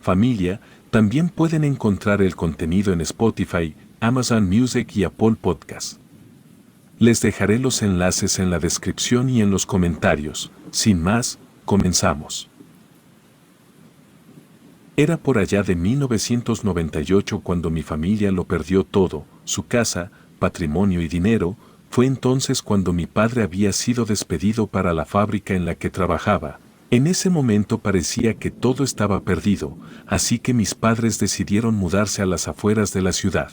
familia, también pueden encontrar el contenido en Spotify, Amazon Music y Apple Podcast. Les dejaré los enlaces en la descripción y en los comentarios. Sin más, comenzamos. Era por allá de 1998 cuando mi familia lo perdió todo, su casa, patrimonio y dinero. Fue entonces cuando mi padre había sido despedido para la fábrica en la que trabajaba. En ese momento parecía que todo estaba perdido, así que mis padres decidieron mudarse a las afueras de la ciudad.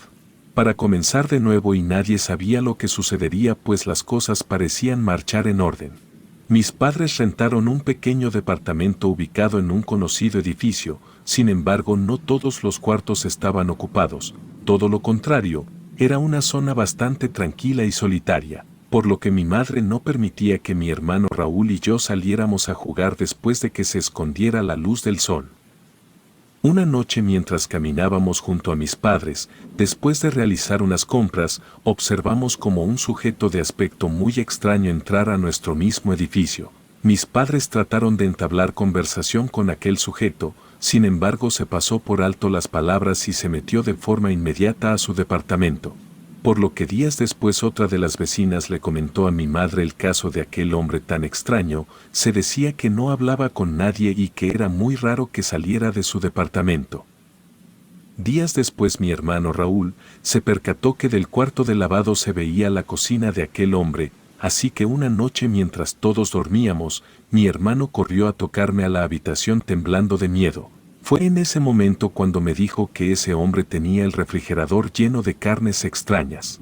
Para comenzar de nuevo y nadie sabía lo que sucedería pues las cosas parecían marchar en orden. Mis padres rentaron un pequeño departamento ubicado en un conocido edificio, sin embargo no todos los cuartos estaban ocupados, todo lo contrario, era una zona bastante tranquila y solitaria, por lo que mi madre no permitía que mi hermano Raúl y yo saliéramos a jugar después de que se escondiera la luz del sol. Una noche mientras caminábamos junto a mis padres, después de realizar unas compras, observamos como un sujeto de aspecto muy extraño entrar a nuestro mismo edificio. Mis padres trataron de entablar conversación con aquel sujeto, sin embargo se pasó por alto las palabras y se metió de forma inmediata a su departamento. Por lo que días después otra de las vecinas le comentó a mi madre el caso de aquel hombre tan extraño. Se decía que no hablaba con nadie y que era muy raro que saliera de su departamento. Días después mi hermano Raúl se percató que del cuarto de lavado se veía la cocina de aquel hombre, así que una noche mientras todos dormíamos, mi hermano corrió a tocarme a la habitación temblando de miedo. Fue en ese momento cuando me dijo que ese hombre tenía el refrigerador lleno de carnes extrañas.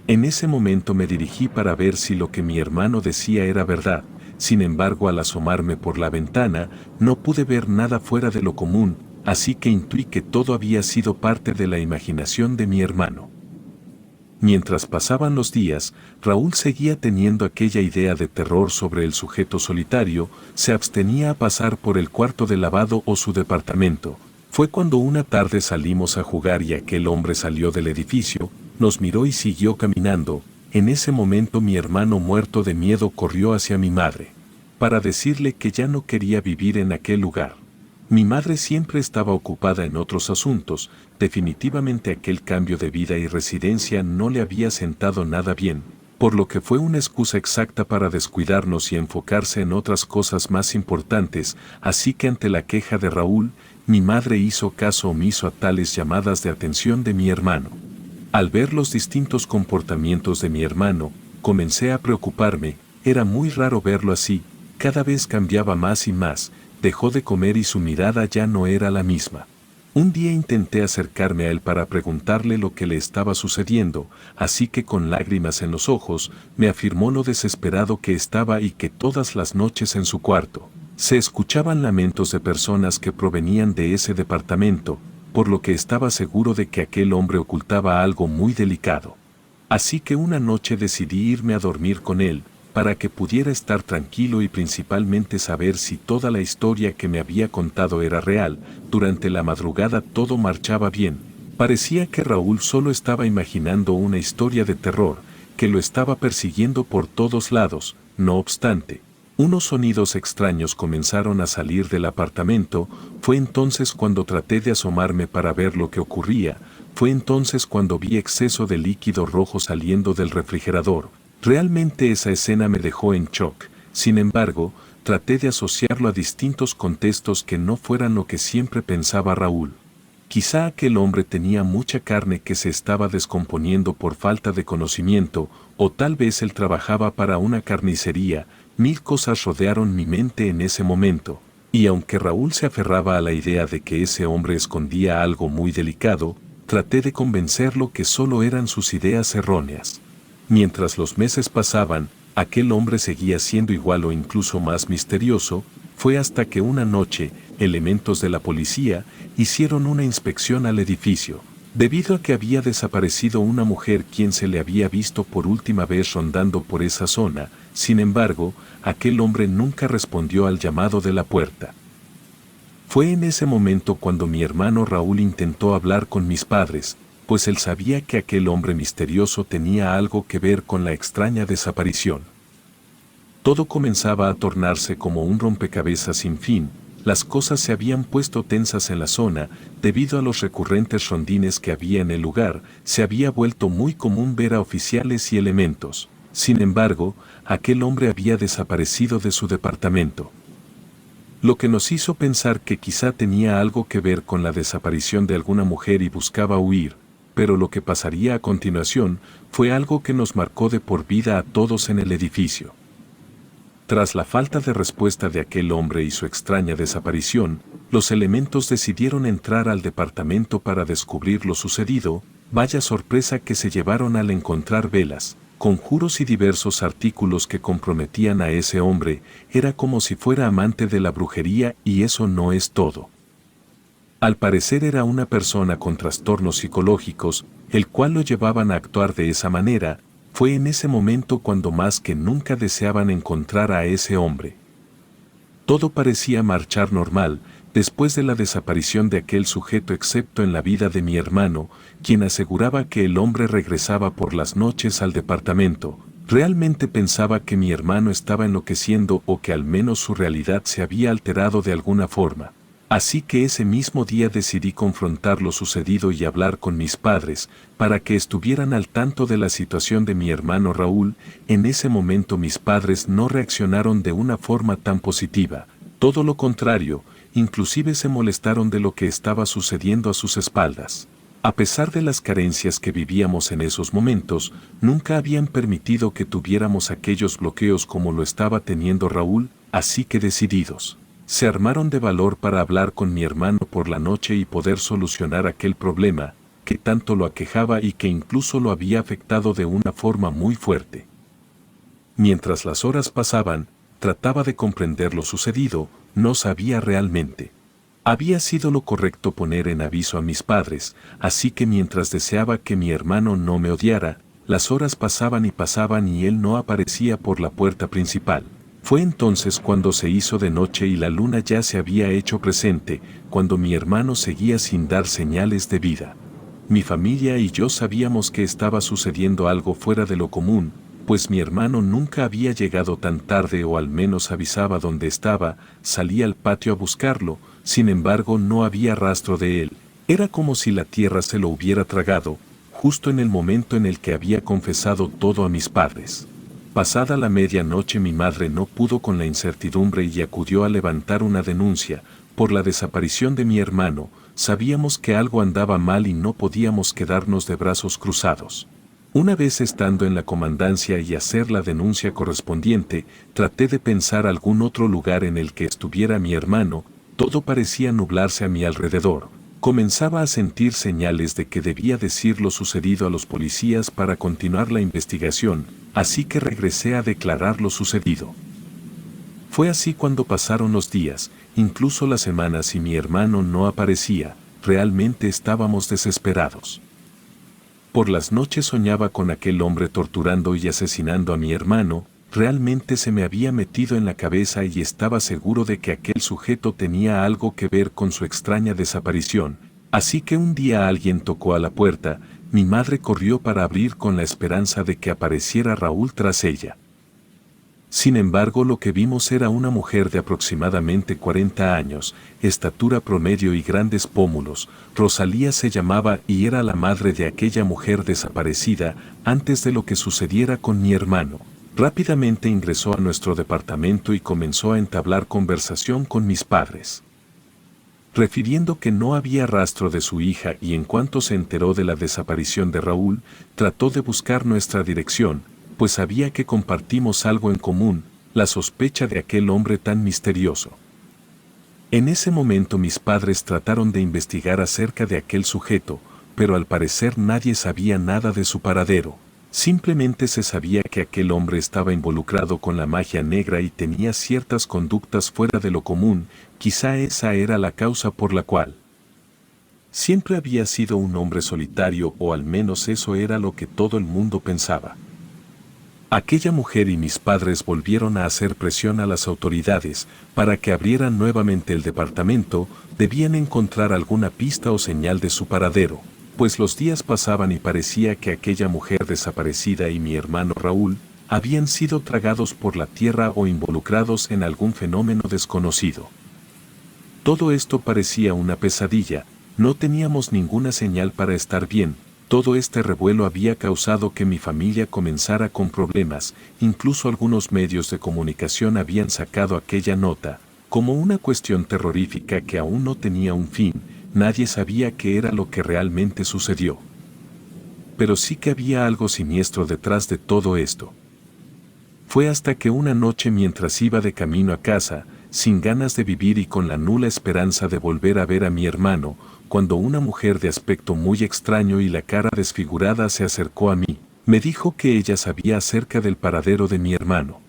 En ese momento me dirigí para ver si lo que mi hermano decía era verdad. Sin embargo, al asomarme por la ventana, no pude ver nada fuera de lo común, así que intuí que todo había sido parte de la imaginación de mi hermano. Mientras pasaban los días, Raúl seguía teniendo aquella idea de terror sobre el sujeto solitario, se abstenía a pasar por el cuarto de lavado o su departamento. Fue cuando una tarde salimos a jugar y aquel hombre salió del edificio, nos miró y siguió caminando. En ese momento mi hermano muerto de miedo corrió hacia mi madre, para decirle que ya no quería vivir en aquel lugar. Mi madre siempre estaba ocupada en otros asuntos, definitivamente aquel cambio de vida y residencia no le había sentado nada bien, por lo que fue una excusa exacta para descuidarnos y enfocarse en otras cosas más importantes, así que ante la queja de Raúl, mi madre hizo caso omiso a tales llamadas de atención de mi hermano. Al ver los distintos comportamientos de mi hermano, comencé a preocuparme, era muy raro verlo así, cada vez cambiaba más y más. Dejó de comer y su mirada ya no era la misma. Un día intenté acercarme a él para preguntarle lo que le estaba sucediendo, así que con lágrimas en los ojos, me afirmó lo desesperado que estaba y que todas las noches en su cuarto se escuchaban lamentos de personas que provenían de ese departamento, por lo que estaba seguro de que aquel hombre ocultaba algo muy delicado. Así que una noche decidí irme a dormir con él, para que pudiera estar tranquilo y principalmente saber si toda la historia que me había contado era real. Durante la madrugada todo marchaba bien. Parecía que Raúl solo estaba imaginando una historia de terror, que lo estaba persiguiendo por todos lados. No obstante, unos sonidos extraños comenzaron a salir del apartamento. Fue entonces cuando traté de asomarme para ver lo que ocurría. Fue entonces cuando vi exceso de líquido rojo saliendo del refrigerador. Realmente esa escena me dejó en shock. Sin embargo, traté de asociarlo a distintos contextos que no fueran lo que siempre pensaba Raúl. Quizá aquel hombre tenía mucha carne que se estaba descomponiendo por falta de conocimiento, o tal vez él trabajaba para una carnicería. Mil cosas rodearon mi mente en ese momento, y aunque Raúl se aferraba a la idea de que ese hombre escondía algo muy delicado, traté de convencerlo que solo eran sus ideas erróneas. Mientras los meses pasaban, aquel hombre seguía siendo igual o incluso más misterioso. Fue hasta que una noche, elementos de la policía hicieron una inspección al edificio, debido a que había desaparecido una mujer quien se le había visto por última vez rondando por esa zona. Sin embargo, aquel hombre nunca respondió al llamado de la puerta. Fue en ese momento cuando mi hermano Raúl intentó hablar con mis padres, pues él sabía que aquel hombre misterioso tenía algo que ver con la extraña desaparición. Todo comenzaba a tornarse como un rompecabezas sin fin. Las cosas se habían puesto tensas en la zona, debido a los recurrentes rondines que había en el lugar, se había vuelto muy común ver a oficiales y elementos. Sin embargo, aquel hombre había desaparecido de su departamento. Lo que nos hizo pensar que quizá tenía algo que ver con la desaparición de alguna mujer y buscaba huir, pero lo que pasaría a continuación fue algo que nos marcó de por vida a todos en el edificio. Tras la falta de respuesta de aquel hombre y su extraña desaparición, los elementos decidieron entrar al departamento para descubrir lo sucedido. Vaya sorpresa que se llevaron al encontrar velas, conjuros y diversos artículos que comprometían a ese hombre. Era como si fuera amante de la brujería, y eso no es todo. Al parecer era una persona con trastornos psicológicos, el cual lo llevaban a actuar de esa manera. Fue en ese momento cuando más que nunca deseaban encontrar a ese hombre. Todo parecía marchar normal después de la desaparición de aquel sujeto, excepto en la vida de mi hermano, quien aseguraba que el hombre regresaba por las noches al departamento. Realmente pensaba que mi hermano estaba enloqueciendo, o que al menos su realidad se había alterado de alguna forma. Así que ese mismo día decidí confrontar lo sucedido y hablar con mis padres, para que estuvieran al tanto de la situación de mi hermano Raúl. En ese momento mis padres no reaccionaron de una forma tan positiva, todo lo contrario, inclusive se molestaron de lo que estaba sucediendo a sus espaldas. A pesar de las carencias que vivíamos en esos momentos, nunca habían permitido que tuviéramos aquellos bloqueos como lo estaba teniendo Raúl, así que decididos, se armaron de valor para hablar con mi hermano por la noche y poder solucionar aquel problema que tanto lo aquejaba y que incluso lo había afectado de una forma muy fuerte. Mientras las horas pasaban, trataba de comprender lo sucedido. No sabía realmente. Había sido lo correcto poner en aviso a mis padres, así que mientras deseaba que mi hermano no me odiara, las horas pasaban y él no aparecía por la puerta principal. Fue entonces cuando se hizo de noche y la luna ya se había hecho presente, cuando mi hermano seguía sin dar señales de vida. Mi familia y yo sabíamos que estaba sucediendo algo fuera de lo común, pues mi hermano nunca había llegado tan tarde, o al menos avisaba dónde estaba. Salí al patio a buscarlo, sin embargo no había rastro de él. Era como si la tierra se lo hubiera tragado, justo en el momento en el que había confesado todo a mis padres. Pasada la medianoche mi madre no pudo con la incertidumbre y acudió a levantar una denuncia por la desaparición de mi hermano. Sabíamos que algo andaba mal y no podíamos quedarnos de brazos cruzados. Una vez estando en la comandancia y hacer la denuncia correspondiente, traté de pensar algún otro lugar en el que estuviera mi hermano. Todo parecía nublarse a mi alrededor. Comenzaba a sentir señales de que debía decir lo sucedido a los policías para continuar la investigación, así que regresé a declarar lo sucedido. Fue así cuando pasaron los días, incluso las semanas, y mi hermano no aparecía. Realmente estábamos desesperados. Por las noches soñaba con aquel hombre torturando y asesinando a mi hermano. Realmente se me había metido en la cabeza y estaba seguro de que aquel sujeto tenía algo que ver con su extraña desaparición. Así que un día alguien tocó a la puerta. Mi madre corrió para abrir con la esperanza de que apareciera Raúl tras ella. Sin embargo, lo que vimos era una mujer de aproximadamente 40 años, estatura promedio y grandes pómulos. Rosalía se llamaba y era la madre de aquella mujer desaparecida antes de lo que sucediera con mi hermano. Rápidamente ingresó a nuestro departamento y comenzó a entablar conversación con mis padres, refiriendo que no había rastro de su hija, y en cuanto se enteró de la desaparición de Raúl, trató de buscar nuestra dirección, pues sabía que compartimos algo en común, la sospecha de aquel hombre tan misterioso. En ese momento mis padres trataron de investigar acerca de aquel sujeto, pero al parecer nadie sabía nada de su paradero. Simplemente se sabía que aquel hombre estaba involucrado con la magia negra y tenía ciertas conductas fuera de lo común. Quizá esa era la causa por la cual siempre había sido un hombre solitario, o al menos eso era lo que todo el mundo pensaba. Aquella mujer y mis padres volvieron a hacer presión a las autoridades para que abrieran nuevamente el departamento. Debían encontrar alguna pista o señal de su paradero, pues los días pasaban y parecía que aquella mujer desaparecida y mi hermano Raúl habían sido tragados por la tierra o involucrados en algún fenómeno desconocido. Todo esto parecía una pesadilla, no teníamos ninguna señal para estar bien. Todo este revuelo había causado que mi familia comenzara con problemas, incluso algunos medios de comunicación habían sacado aquella nota, como una cuestión terrorífica que aún no tenía un fin, nadie sabía qué era lo que realmente sucedió. Pero sí que había algo siniestro detrás de todo esto. Fue hasta que una noche mientras iba de camino a casa, sin ganas de vivir y con la nula esperanza de volver a ver a mi hermano, cuando una mujer de aspecto muy extraño y la cara desfigurada se acercó a mí, me dijo que ella sabía acerca del paradero de mi hermano,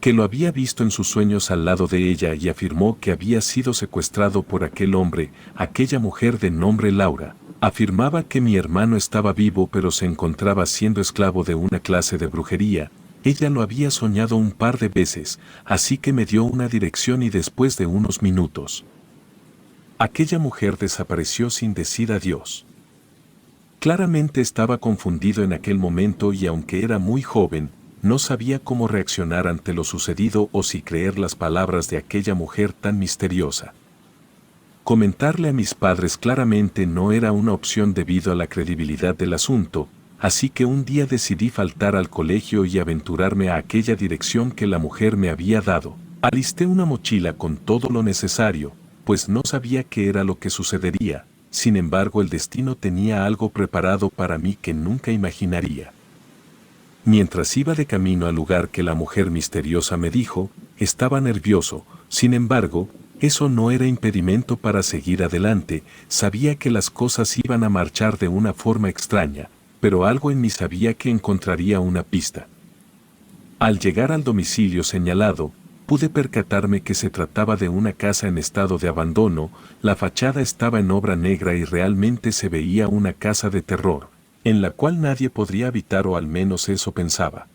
que lo había visto en sus sueños al lado de ella y afirmó que había sido secuestrado por aquel hombre, aquella mujer de nombre Laura. Afirmaba que mi hermano estaba vivo pero se encontraba siendo esclavo de una clase de brujería. Ella lo había soñado un par de veces, así que me dio una dirección y después de unos minutos, aquella mujer desapareció sin decir adiós. Claramente estaba confundido en aquel momento y aunque era muy joven, no sabía cómo reaccionar ante lo sucedido o si creer las palabras de aquella mujer tan misteriosa. Comentarle a mis padres claramente no era una opción debido a la credibilidad del asunto, así que un día decidí faltar al colegio y aventurarme a aquella dirección que la mujer me había dado. Alisté una mochila con todo lo necesario, pues no sabía qué era lo que sucedería, sin embargo el destino tenía algo preparado para mí que nunca imaginaría. Mientras iba de camino al lugar que la mujer misteriosa me dijo, estaba nervioso, sin embargo, eso no era impedimento para seguir adelante, sabía que las cosas iban a marchar de una forma extraña, pero algo en mí sabía que encontraría una pista. Al llegar al domicilio señalado, pude percatarme que se trataba de una casa en estado de abandono, la fachada estaba en obra negra y realmente se veía una casa de terror, en la cual nadie podría habitar o al menos eso pensaba.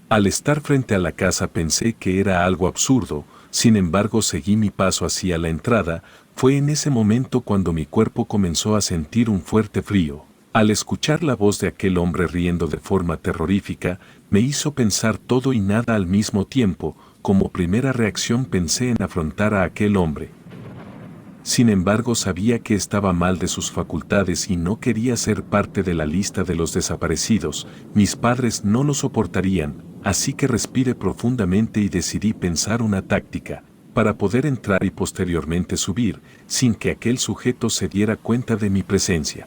Al estar frente a la casa pensé que era algo absurdo, sin embargo seguí mi paso hacia la entrada, fue en ese momento cuando mi cuerpo comenzó a sentir un fuerte frío. Al escuchar la voz de aquel hombre riendo de forma terrorífica, me hizo pensar todo y nada al mismo tiempo. Como primera reacción pensé en afrontar a aquel hombre. Sin embargo sabía que estaba mal de sus facultades y no quería ser parte de la lista de los desaparecidos, mis padres no lo soportarían, así que respiré profundamente y decidí pensar una táctica, para poder entrar y posteriormente subir, sin que aquel sujeto se diera cuenta de mi presencia.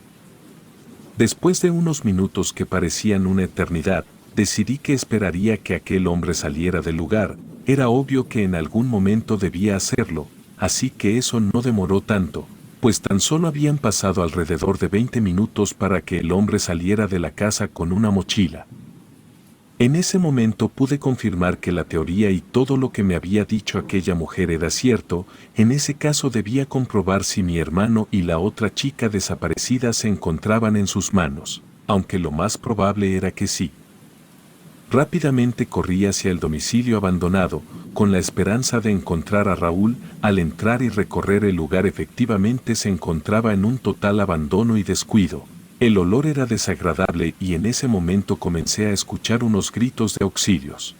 Después de unos minutos que parecían una eternidad, decidí que esperaría que aquel hombre saliera del lugar, era obvio que en algún momento debía hacerlo, así que eso no demoró tanto, pues tan solo habían pasado alrededor de 20 minutos para que el hombre saliera de la casa con una mochila. En ese momento pude confirmar que la teoría y todo lo que me había dicho aquella mujer era cierto, en ese caso debía comprobar si mi hermano y la otra chica desaparecida se encontraban en sus manos, aunque lo más probable era que sí. Rápidamente corrí hacia el domicilio abandonado, con la esperanza de encontrar a Raúl. Al entrar y recorrer el lugar efectivamente se encontraba en un total abandono y descuido. El olor era desagradable y en ese momento comencé a escuchar unos gritos de auxilios.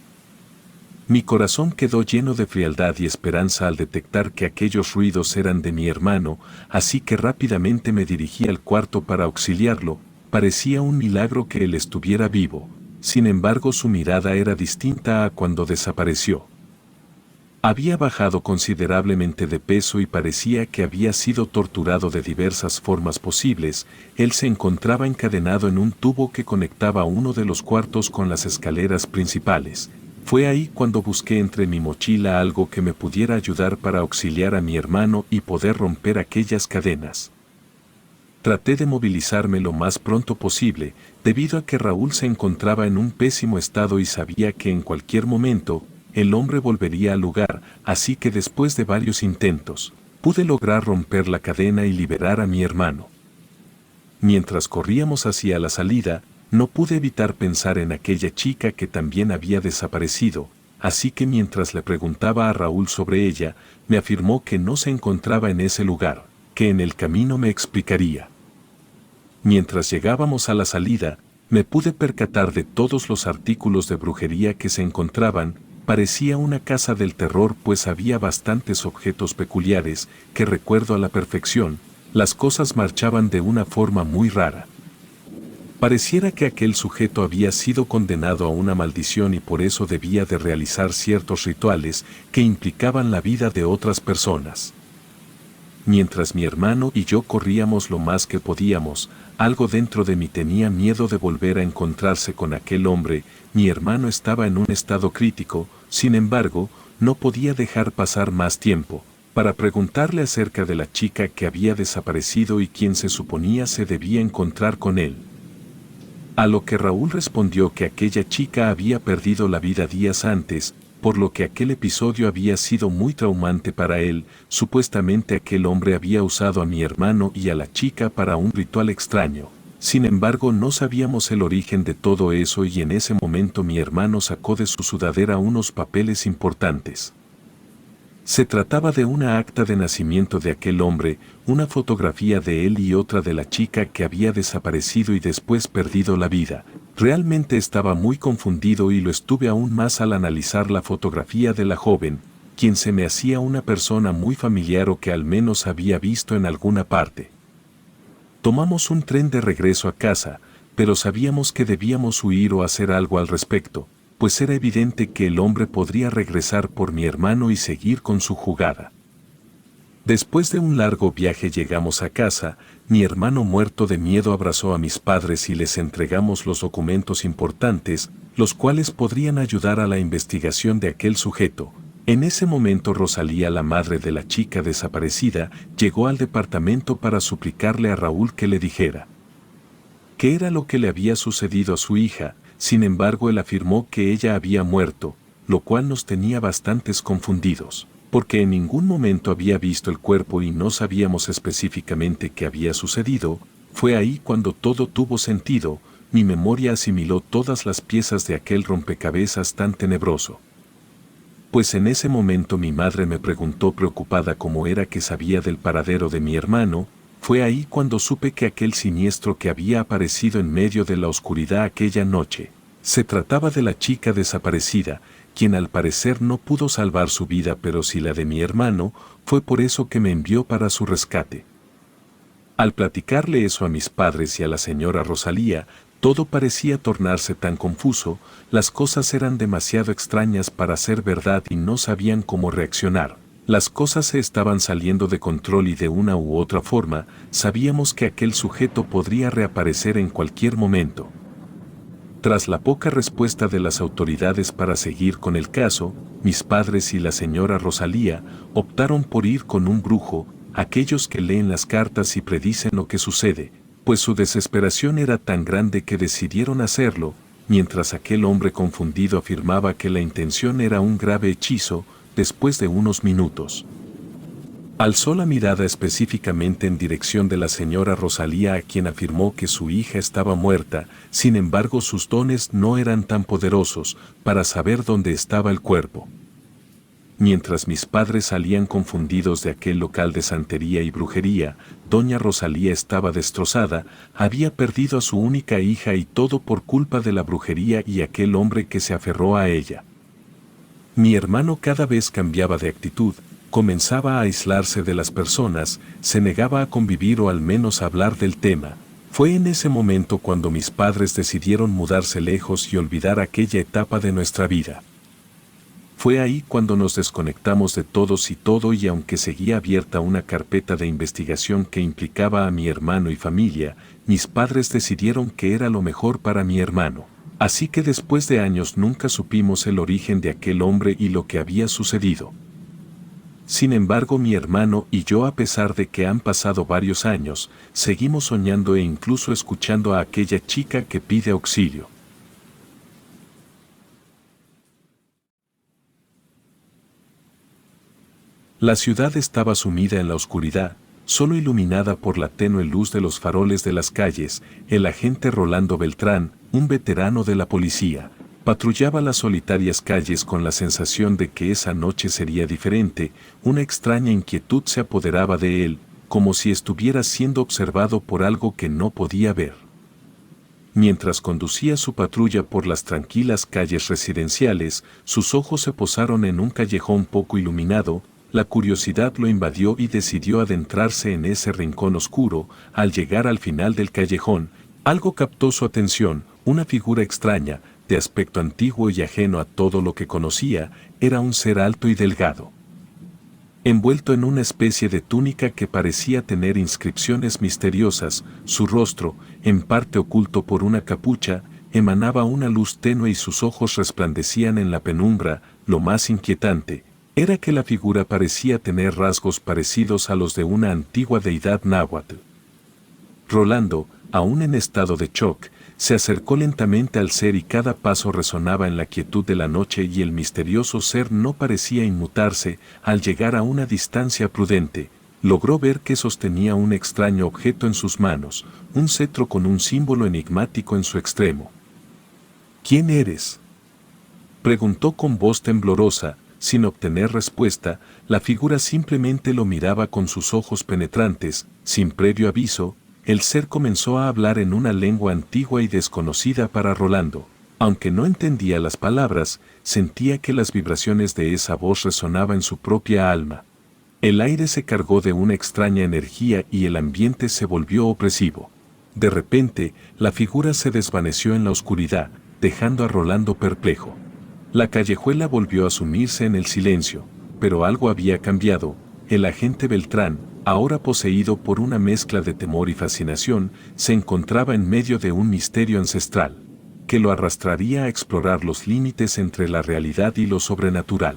Mi corazón quedó lleno de frialdad y esperanza al detectar que aquellos ruidos eran de mi hermano, así que rápidamente me dirigí al cuarto para auxiliarlo. Parecía un milagro que él estuviera vivo. Sin embargo, su mirada era distinta a cuando desapareció. Había bajado considerablemente de peso y parecía que había sido torturado de diversas formas posibles. Él se encontraba encadenado en un tubo que conectaba uno de los cuartos con las escaleras principales. Fue ahí cuando busqué entre mi mochila algo que me pudiera ayudar para auxiliar a mi hermano y poder romper aquellas cadenas. Traté de movilizarme lo más pronto posible, debido a que Raúl se encontraba en un pésimo estado y sabía que en cualquier momento, el hombre volvería al lugar, así que después de varios intentos, pude lograr romper la cadena y liberar a mi hermano. Mientras corríamos hacia la salida, no pude evitar pensar en aquella chica que también había desaparecido, así que mientras le preguntaba a Raúl sobre ella, me afirmó que no se encontraba en ese lugar, que en el camino me explicaría. Mientras llegábamos a la salida, me pude percatar de todos los artículos de brujería que se encontraban, Parecía una casa del terror, pues había bastantes objetos peculiares que recuerdo a la perfección. Las cosas marchaban de una forma muy rara. Pareciera que aquel sujeto había sido condenado a una maldición y por eso debía de realizar ciertos rituales que implicaban la vida de otras personas. Mientras mi hermano y yo corríamos lo más que podíamos, algo dentro de mí tenía miedo de volver a encontrarse con aquel hombre. Mi hermano estaba en un estado crítico, sin embargo, no podía dejar pasar más tiempo para preguntarle acerca de la chica que había desaparecido y quien se suponía se debía encontrar con él. A lo que Raúl respondió que aquella chica había perdido la vida días antes, por lo que aquel episodio había sido muy traumante para él. Supuestamente aquel hombre había usado a mi hermano y a la chica para un ritual extraño. Sin embargo, no sabíamos el origen de todo eso y en ese momento mi hermano sacó de su sudadera unos papeles importantes. Se trataba de una acta de nacimiento de aquel hombre, una fotografía de él y otra de la chica que había desaparecido y después perdido la vida. Realmente estaba muy confundido y lo estuve aún más al analizar la fotografía de la joven, quien se me hacía una persona muy familiar o que al menos había visto en alguna parte. Tomamos un tren de regreso a casa, pero sabíamos que debíamos huir o hacer algo al respecto, pues era evidente que el hombre podría regresar por mi hermano y seguir con su jugada. Después de un largo viaje llegamos a casa. Mi hermano muerto de miedo abrazó a mis padres y les entregamos los documentos importantes, los cuales podrían ayudar a la investigación de aquel sujeto. En ese momento Rosalía, la madre de la chica desaparecida, llegó al departamento para suplicarle a Raúl que le dijera qué era lo que le había sucedido a su hija. Sin embargo, él afirmó que ella había muerto, lo cual nos tenía bastantes confundidos, porque en ningún momento había visto el cuerpo y no sabíamos específicamente qué había sucedido. Fue ahí cuando todo tuvo sentido. Mi memoria asimiló todas las piezas de aquel rompecabezas tan tenebroso. Pues en ese momento mi madre me preguntó preocupada cómo era que sabía del paradero de mi hermano. Fue ahí cuando supe que aquel siniestro que había aparecido en medio de la oscuridad aquella noche, se trataba de la chica desaparecida, quien al parecer no pudo salvar su vida, pero sí la de mi hermano. Fue por eso que me envió para su rescate. Al platicarle eso a mis padres y a la señora Rosalía, todo parecía tornarse tan confuso. Las cosas eran demasiado extrañas para ser verdad y no sabían cómo reaccionar. Las cosas se estaban saliendo de control y de una u otra forma, sabíamos que aquel sujeto podría reaparecer en cualquier momento. Tras la poca respuesta de las autoridades para seguir con el caso, mis padres y la señora Rosalía optaron por ir con un brujo, aquellos que leen las cartas y predicen lo que sucede, pues su desesperación era tan grande que decidieron hacerlo, mientras aquel hombre confundido afirmaba que la intención era un grave hechizo. Después de unos minutos, alzó la mirada específicamente en dirección de la señora Rosalía, a quien afirmó que su hija estaba muerta. Sin embargo, sus dones no eran tan poderosos para saber dónde estaba el cuerpo. Mientras mis padres salían confundidos de aquel local de santería y brujería, doña Rosalía estaba destrozada. Había perdido a su única hija y todo por culpa de la brujería y aquel hombre que se aferró a ella. Mi hermano cada vez cambiaba de actitud, comenzaba a aislarse de las personas, se negaba a convivir o al menos a hablar del tema. Fue en ese momento cuando mis padres decidieron mudarse lejos y olvidar aquella etapa de nuestra vida. Fue ahí cuando nos desconectamos de todos y todo, y aunque seguía abierta una carpeta de investigación que implicaba a mi hermano y familia, mis padres decidieron que era lo mejor para mi hermano. Así que después de años nunca supimos el origen de aquel hombre y lo que había sucedido. Sin embargo, mi hermano y yo, a pesar de que han pasado varios años, seguimos soñando e incluso escuchando a aquella chica que pide auxilio. La ciudad estaba sumida en la oscuridad, solo iluminada por la tenue luz de los faroles de las calles. El agente Rolando Beltrán, un veterano de la policía, patrullaba las solitarias calles con la sensación de que esa noche sería diferente. Una extraña inquietud se apoderaba de él, como si estuviera siendo observado por algo que no podía ver. Mientras conducía su patrulla por las tranquilas calles residenciales, sus ojos se posaron en un callejón poco iluminado. La curiosidad lo invadió y decidió adentrarse en ese rincón oscuro. Al llegar al final del callejón, algo captó su atención: una figura extraña, de aspecto antiguo y ajeno a todo lo que conocía. Era un ser alto y delgado, envuelto en una especie de túnica que parecía tener inscripciones misteriosas. Su rostro, en parte oculto por una capucha, emanaba una luz tenue y sus ojos resplandecían en la penumbra. Lo más inquietante era que la figura parecía tener rasgos parecidos a los de una antigua deidad náhuatl. Rolando, aún en estado de shock, se acercó lentamente al ser y cada paso resonaba en la quietud de la noche y el misterioso ser no parecía inmutarse. Al llegar a una distancia prudente, logró ver que sostenía un extraño objeto en sus manos, un cetro con un símbolo enigmático en su extremo. ¿Quién eres?, preguntó con voz temblorosa. Sin obtener respuesta, la figura simplemente lo miraba con sus ojos penetrantes. Sin previo aviso, el ser comenzó a hablar en una lengua antigua y desconocida para Rolando. Aunque no entendía las palabras, sentía que las vibraciones de esa voz resonaban en su propia alma. El aire se cargó de una extraña energía y el ambiente se volvió opresivo. De repente, la figura se desvaneció en la oscuridad, dejando a Rolando perplejo. La callejuela volvió a sumirse en el silencio, pero algo había cambiado. El agente Beltrán, ahora poseído por una mezcla de temor y fascinación, se encontraba en medio de un misterio ancestral, que lo arrastraría a explorar los límites entre la realidad y lo sobrenatural.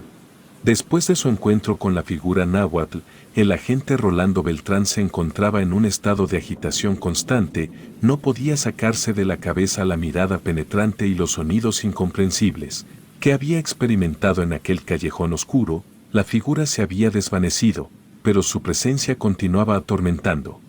Después de su encuentro con la figura náhuatl, el agente Rolando Beltrán se encontraba en un estado de agitación constante. No podía sacarse de la cabeza la mirada penetrante y los sonidos incomprensibles que había experimentado en aquel callejón oscuro. La figura se había desvanecido, pero su presencia continuaba atormentando.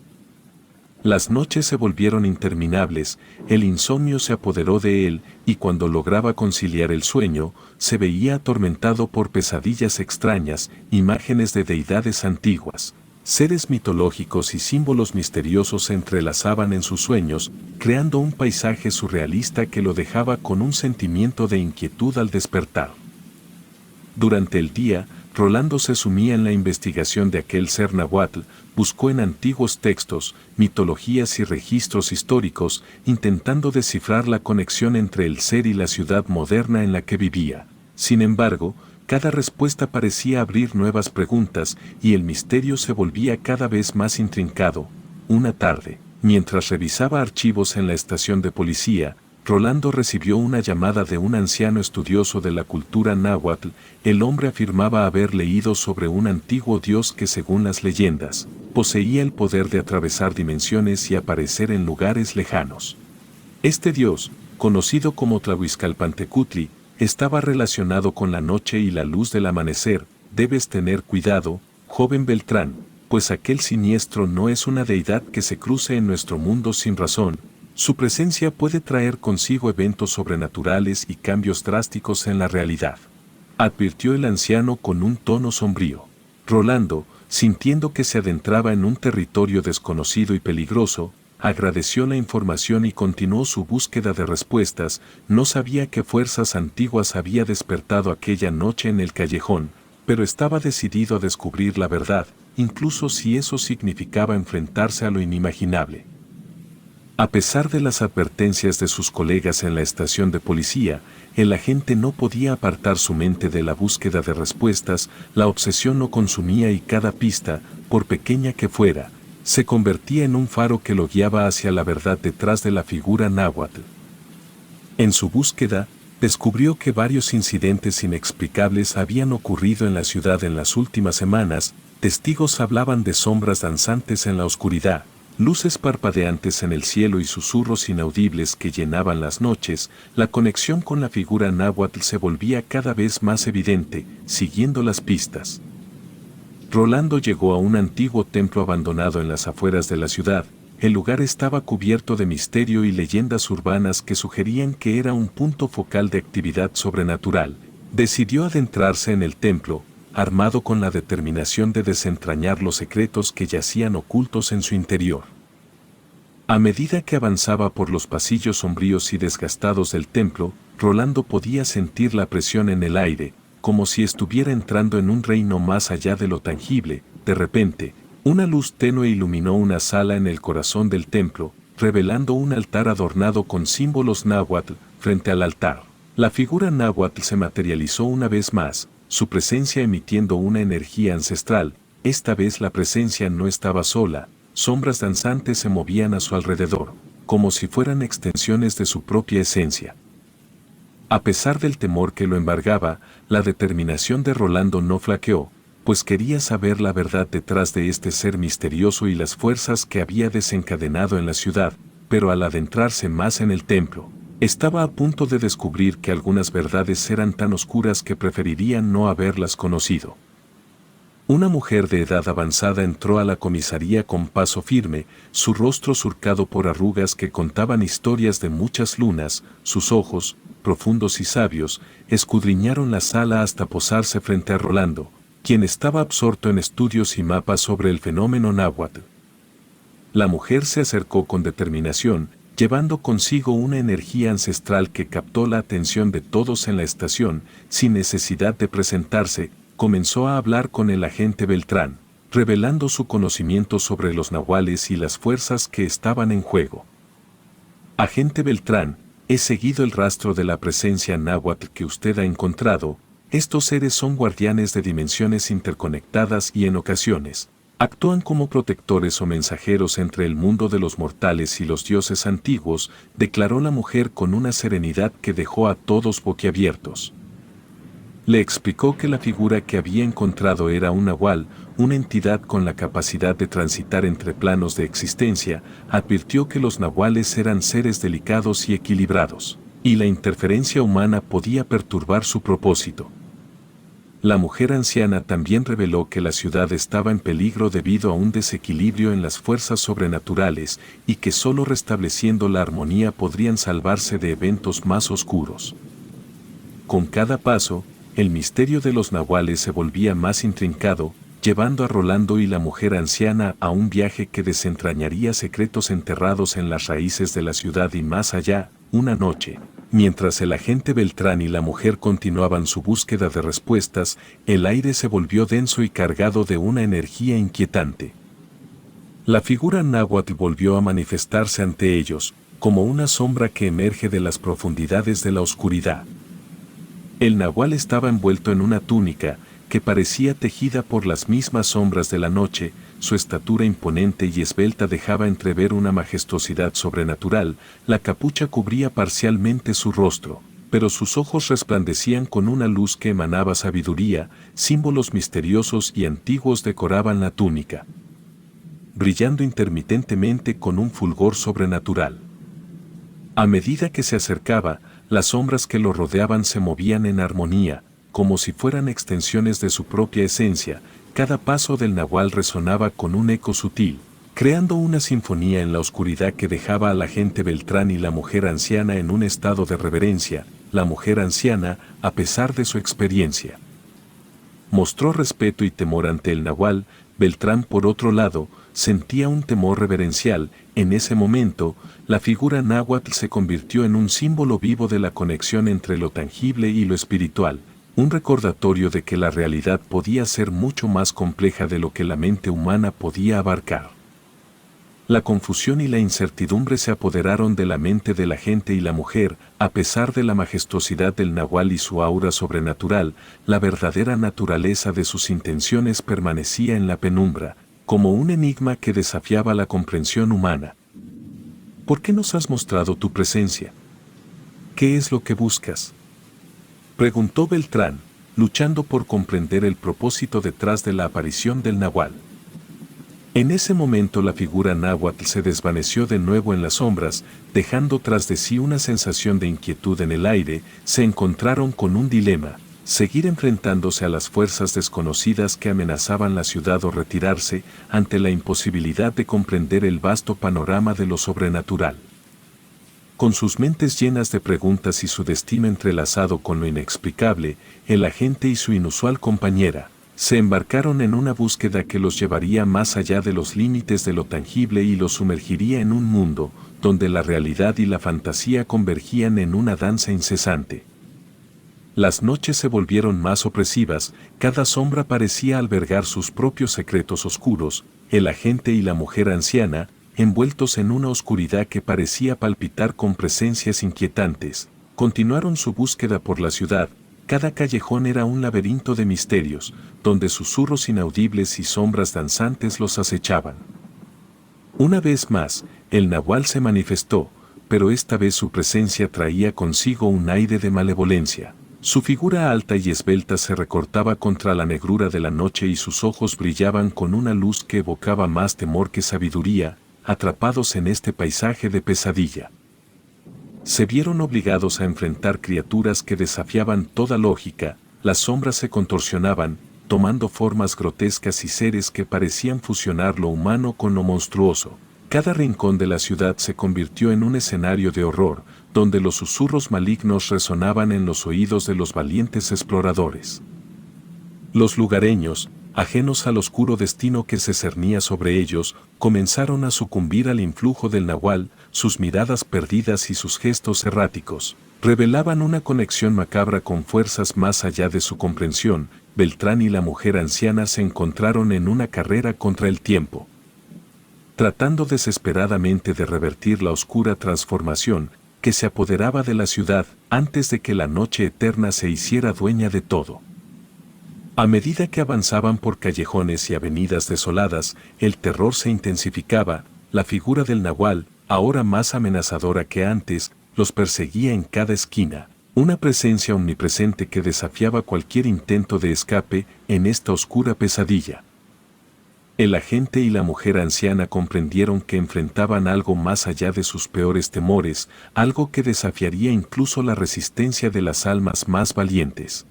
Las noches se volvieron interminables, el insomnio se apoderó de él, y cuando lograba conciliar el sueño, se veía atormentado por pesadillas extrañas, imágenes de deidades antiguas. Seres mitológicos y símbolos misteriosos se entrelazaban en sus sueños, creando un paisaje surrealista que lo dejaba con un sentimiento de inquietud al despertar. Durante el día, Rolando se sumía en la investigación de aquel ser náhuatl. Buscó en antiguos textos, mitologías y registros históricos, intentando descifrar la conexión entre el ser y la ciudad moderna en la que vivía. Sin embargo, cada respuesta parecía abrir nuevas preguntas y el misterio se volvía cada vez más intrincado. Una tarde, mientras revisaba archivos en la estación de policía, Rolando recibió una llamada de un anciano estudioso de la cultura náhuatl. El hombre afirmaba haber leído sobre un antiguo dios que, según las leyendas, poseía el poder de atravesar dimensiones y aparecer en lugares lejanos. Este dios, conocido como Tlahuizcalpantecutli, estaba relacionado con la noche y la luz del amanecer. Debes tener cuidado, joven Beltrán, pues aquel siniestro no es una deidad que se cruce en nuestro mundo sin razón. Su presencia puede traer consigo eventos sobrenaturales y cambios drásticos en la realidad, advirtió el anciano con un tono sombrío. Rolando, sintiendo que se adentraba en un territorio desconocido y peligroso, agradeció la información y continuó su búsqueda de respuestas. No sabía qué fuerzas antiguas había despertado aquella noche en el callejón, pero estaba decidido a descubrir la verdad, incluso si eso significaba enfrentarse a lo inimaginable. A pesar de las advertencias de sus colegas en la estación de policía, el agente no podía apartar su mente de la búsqueda de respuestas. La obsesión lo consumía y cada pista, por pequeña que fuera, se convertía en un faro que lo guiaba hacia la verdad detrás de la figura náhuatl. En su búsqueda, descubrió que varios incidentes inexplicables habían ocurrido en la ciudad en las últimas semanas. Testigos hablaban de sombras danzantes en la oscuridad, luces parpadeantes en el cielo y susurros inaudibles que llenaban las noches. La conexión con la figura náhuatl se volvía cada vez más evidente. Siguiendo las pistas, Rolando llegó a un antiguo templo abandonado en las afueras de la ciudad. El lugar estaba cubierto de misterio y leyendas urbanas que sugerían que era un punto focal de actividad sobrenatural. Decidió adentrarse en el templo, armado con la determinación de desentrañar los secretos que yacían ocultos en su interior. A medida que avanzaba por los pasillos sombríos y desgastados del templo, Rolando podía sentir la presión en el aire, como si estuviera entrando en un reino más allá de lo tangible. De repente, una luz tenue iluminó una sala en el corazón del templo, revelando un altar adornado con símbolos náhuatl. Frente al altar, la figura náhuatl se materializó una vez más, su presencia emitiendo una energía ancestral. Esta vez la presencia no estaba sola, sombras danzantes se movían a su alrededor, como si fueran extensiones de su propia esencia. A pesar del temor que lo embargaba, la determinación de Rolando no flaqueó, pues quería saber la verdad detrás de este ser misterioso y las fuerzas que había desencadenado en la ciudad, pero al adentrarse más en el templo, estaba a punto de descubrir que algunas verdades eran tan oscuras que preferiría no haberlas conocido. Una mujer de edad avanzada entró a la comisaría con paso firme, su rostro surcado por arrugas que contaban historias de muchas lunas. Sus ojos, profundos y sabios, escudriñaron la sala hasta posarse frente a Rolando, quien estaba absorto en estudios y mapas sobre el fenómeno náhuatl. La mujer se acercó con determinación, llevando consigo una energía ancestral que captó la atención de todos en la estación. Sin necesidad de presentarse, comenzó a hablar con el agente Beltrán, revelando su conocimiento sobre los nahuales y las fuerzas que estaban en juego. Agente Beltrán, he seguido el rastro de la presencia náhuatl que usted ha encontrado. Estos seres son guardianes de dimensiones interconectadas y en ocasiones actúan como protectores o mensajeros entre el mundo de los mortales y los dioses antiguos, declaró la mujer con una serenidad que dejó a todos boquiabiertos. Le explicó que la figura que había encontrado era un nahual, una entidad con la capacidad de transitar entre planos de existencia. Advirtió que los nahuales eran seres delicados y equilibrados, y la interferencia humana podía perturbar su propósito. La mujer anciana también reveló que la ciudad estaba en peligro debido a un desequilibrio en las fuerzas sobrenaturales y que solo restableciendo la armonía podrían salvarse de eventos más oscuros. Con cada paso, el misterio de los nahuales se volvía más intrincado, llevando a Rolando y la mujer anciana a un viaje que desentrañaría secretos enterrados en las raíces de la ciudad y más allá. Una noche, mientras el agente Beltrán y la mujer continuaban su búsqueda de respuestas, el aire se volvió denso y cargado de una energía inquietante. La figura náhuatl volvió a manifestarse ante ellos, como una sombra que emerge de las profundidades de la oscuridad. El nahual estaba envuelto en una túnica, que parecía tejida por las mismas sombras de la noche. Su estatura imponente y esbelta dejaba entrever una majestuosidad sobrenatural. La capucha cubría parcialmente su rostro, pero sus ojos resplandecían con una luz que emanaba sabiduría. Símbolos misteriosos y antiguos decoraban la túnica, brillando intermitentemente con un fulgor sobrenatural. A medida que se acercaba, las sombras que lo rodeaban se movían en armonía, como si fueran extensiones de su propia esencia. Cada paso del nahual resonaba con un eco sutil, creando una sinfonía en la oscuridad que dejaba al agente Beltrán y la mujer anciana en un estado de reverencia. La mujer anciana, a pesar de su experiencia, mostró respeto y temor ante el nahual. Beltrán, por otro lado, sentía un temor reverencial. En ese momento, la figura náhuatl se convirtió en un símbolo vivo de la conexión entre lo tangible y lo espiritual, un recordatorio de que la realidad podía ser mucho más compleja de lo que la mente humana podía abarcar. La confusión y la incertidumbre se apoderaron de la mente de la gente y la mujer. A pesar de la majestuosidad del nahual y su aura sobrenatural, la verdadera naturaleza de sus intenciones permanecía en la penumbra, como un enigma que desafiaba la comprensión humana. ¿Por qué nos has mostrado tu presencia? ¿Qué es lo que buscas?, preguntó Beltrán, luchando por comprender el propósito detrás de la aparición del nahual. En ese momento la figura náhuatl se desvaneció de nuevo en las sombras, dejando tras de sí una sensación de inquietud en el aire. Se encontraron con un dilema: seguir enfrentándose a las fuerzas desconocidas que amenazaban la ciudad o retirarse ante la imposibilidad de comprender el vasto panorama de lo sobrenatural. Con sus mentes llenas de preguntas y su destino entrelazado con lo inexplicable, el agente y su inusual compañera, Se embarcaron en una búsqueda que los llevaría más allá de los límites de lo tangible y los sumergiría en un mundo donde la realidad y la fantasía convergían en una danza incesante. Las noches se volvieron más opresivas, cada sombra parecía albergar sus propios secretos oscuros, el agente y la mujer anciana, envueltos en una oscuridad que parecía palpitar con presencias inquietantes, continuaron su búsqueda por la ciudad. Cada callejón era un laberinto de misterios, donde susurros inaudibles y sombras danzantes los acechaban. Una vez más, el nahual se manifestó, pero esta vez su presencia traía consigo un aire de malevolencia. Su figura alta y esbelta se recortaba contra la negrura de la noche y sus ojos brillaban con una luz que evocaba más temor que sabiduría, atrapados en este paisaje de pesadilla. Se vieron obligados a enfrentar criaturas que desafiaban toda lógica, las sombras se contorsionaban, tomando formas grotescas y seres que parecían fusionar lo humano con lo monstruoso. Cada rincón de la ciudad se convirtió en un escenario de horror, donde los susurros malignos resonaban en los oídos de los valientes exploradores. Los lugareños, ajenos al oscuro destino que se cernía sobre ellos, comenzaron a sucumbir al influjo del nahual, sus miradas perdidas y sus gestos erráticos revelaban una conexión macabra con fuerzas más allá de su comprensión. Beltrán y la mujer anciana se encontraron en una carrera contra el tiempo. Tratando desesperadamente de revertir la oscura transformación que se apoderaba de la ciudad antes de que la noche eterna se hiciera dueña de todo. A medida que avanzaban por callejones y avenidas desoladas, el terror se intensificaba, la figura del nahual, ahora más amenazadora que antes, los perseguía en cada esquina, una presencia omnipresente que desafiaba cualquier intento de escape en esta oscura pesadilla. El agente y la mujer anciana comprendieron que enfrentaban algo más allá de sus peores temores, algo que desafiaría incluso la resistencia de las almas más valientes.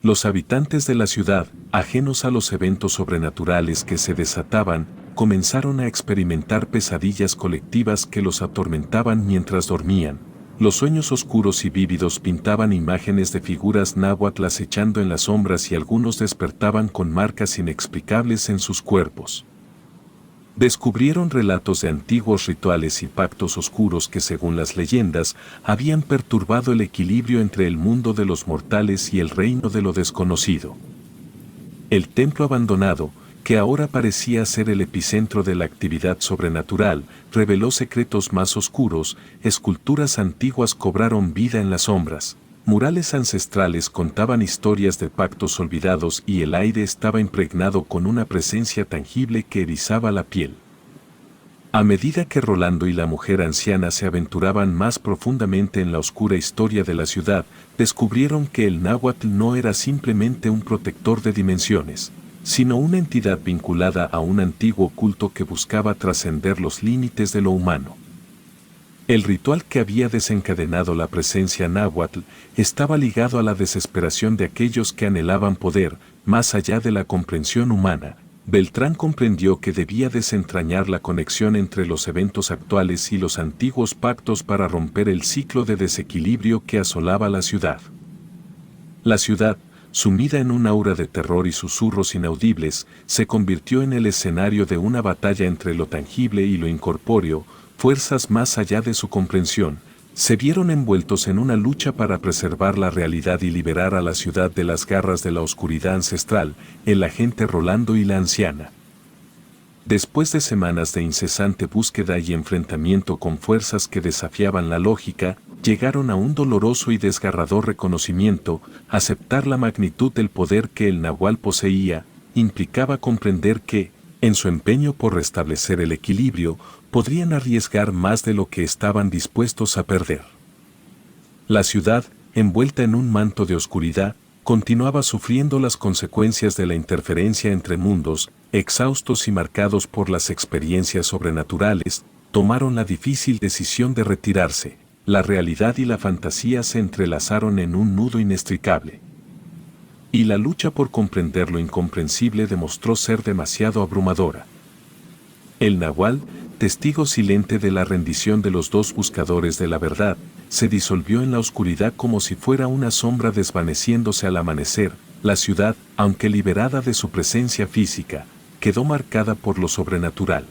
Los habitantes de la ciudad, ajenos a los eventos sobrenaturales que se desataban, comenzaron a experimentar pesadillas colectivas que los atormentaban mientras dormían. Los sueños oscuros y vívidos pintaban imágenes de figuras náhuatl acechando en las sombras y algunos despertaban con marcas inexplicables en sus cuerpos. Descubrieron relatos de antiguos rituales y pactos oscuros que, según las leyendas, habían perturbado el equilibrio entre el mundo de los mortales y el reino de lo desconocido. El templo abandonado, que ahora parecía ser el epicentro de la actividad sobrenatural, reveló secretos más oscuros, esculturas antiguas cobraron vida en las sombras, murales ancestrales contaban historias de pactos olvidados y el aire estaba impregnado con una presencia tangible que erizaba la piel. A medida que Rolando y la mujer anciana se aventuraban más profundamente en la oscura historia de la ciudad, descubrieron que el náhuatl no era simplemente un protector de dimensiones, sino una entidad vinculada a un antiguo culto que buscaba trascender los límites de lo humano. El ritual que había desencadenado la presencia náhuatl estaba ligado a la desesperación de aquellos que anhelaban poder, más allá de la comprensión humana. Beltrán comprendió que debía desentrañar la conexión entre los eventos actuales y los antiguos pactos para romper el ciclo de desequilibrio que asolaba la ciudad. La ciudad, sumida en un aura de terror y susurros inaudibles, se convirtió en el escenario de una batalla entre lo tangible y lo incorpóreo. Fuerzas más allá de su comprensión, se vieron envueltos en una lucha para preservar la realidad y liberar a la ciudad de las garras de la oscuridad ancestral, el agente Rolando y la anciana. Después de semanas de incesante búsqueda y enfrentamiento con fuerzas que desafiaban la lógica, llegaron a un doloroso y desgarrador reconocimiento. Aceptar la magnitud del poder que el nahual poseía, implicaba comprender que, en su empeño por restablecer el equilibrio, podrían arriesgar más de lo que estaban dispuestos a perder. La ciudad, envuelta en un manto de oscuridad, continuaba sufriendo las consecuencias de la interferencia entre mundos. Exhaustos y marcados por las experiencias sobrenaturales, tomaron la difícil decisión de retirarse. La realidad y la fantasía se entrelazaron en un nudo inextricable. Y la lucha por comprender lo incomprensible demostró ser demasiado abrumadora. El nahual, testigo silente de la rendición de los dos buscadores de la verdad, se disolvió en la oscuridad como si fuera una sombra desvaneciéndose al amanecer. La ciudad, aunque liberada de su presencia física, quedó marcada por lo sobrenatural.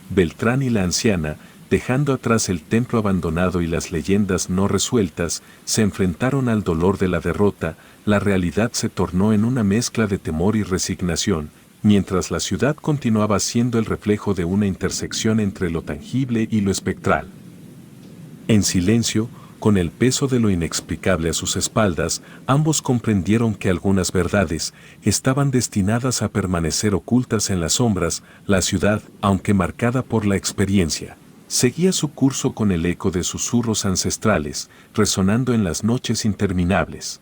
Beltrán y la anciana, dejando atrás el templo abandonado y las leyendas no resueltas, se enfrentaron al dolor de la derrota. La realidad se tornó en una mezcla de temor y resignación, mientras la ciudad continuaba siendo el reflejo de una intersección entre lo tangible y lo espectral. En silencio, con el peso de lo inexplicable a sus espaldas, ambos comprendieron que algunas verdades estaban destinadas a permanecer ocultas en las sombras. La ciudad, aunque marcada por la experiencia, seguía su curso con el eco de susurros ancestrales, resonando en las noches interminables.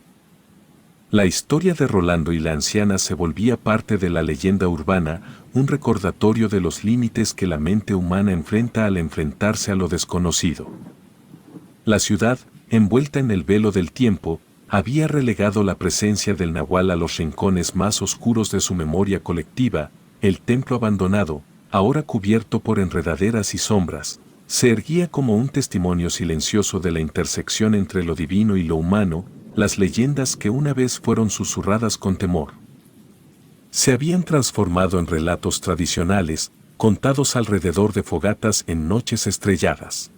La historia de Rolando y la anciana se volvía parte de la leyenda urbana, un recordatorio de los límites que la mente humana enfrenta al enfrentarse a lo desconocido. La ciudad, envuelta en el velo del tiempo, había relegado la presencia del nahual a los rincones más oscuros de su memoria colectiva. El templo abandonado, ahora cubierto por enredaderas y sombras, se erguía como un testimonio silencioso de la intersección entre lo divino y lo humano. Las leyendas que una vez fueron susurradas con temor se habían transformado en relatos tradicionales, contados alrededor de fogatas en noches estrelladas.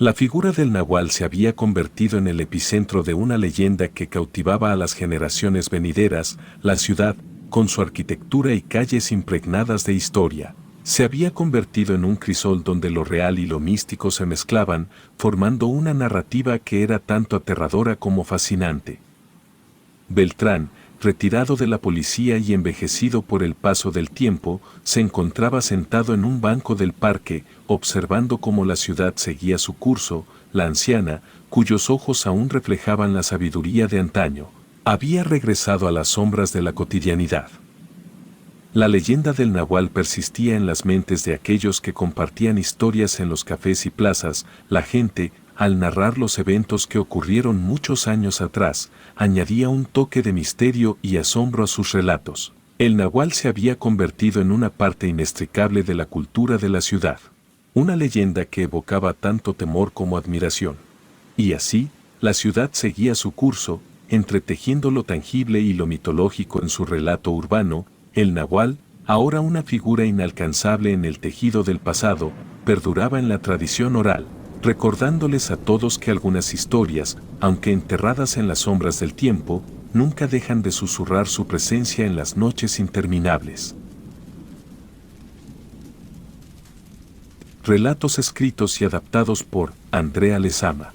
La figura del nahual se había convertido en el epicentro de una leyenda que cautivaba a las generaciones venideras. La ciudad, con su arquitectura y calles impregnadas de historia, se había convertido en un crisol donde lo real y lo místico se mezclaban, formando una narrativa que era tanto aterradora como fascinante. Beltrán, retirado de la policía y envejecido por el paso del tiempo, se encontraba sentado en un banco del parque, observando cómo la ciudad seguía su curso. La anciana, cuyos ojos aún reflejaban la sabiduría de antaño, había regresado a las sombras de la cotidianidad. La leyenda del nahual persistía en las mentes de aquellos que compartían historias en los cafés y plazas. La gente, al narrar los eventos que ocurrieron muchos años atrás, añadía un toque de misterio y asombro a sus relatos. El nahual se había convertido en una parte inextricable de la cultura de la ciudad, una leyenda que evocaba tanto temor como admiración. Y así, la ciudad seguía su curso, entretejiendo lo tangible y lo mitológico en su relato urbano. El nahual, ahora una figura inalcanzable en el tejido del pasado, perduraba en la tradición oral, recordándoles a todos que algunas historias, aunque enterradas en las sombras del tiempo, nunca dejan de susurrar su presencia en las noches interminables. Relatos escritos y adaptados por Andrea Lezama.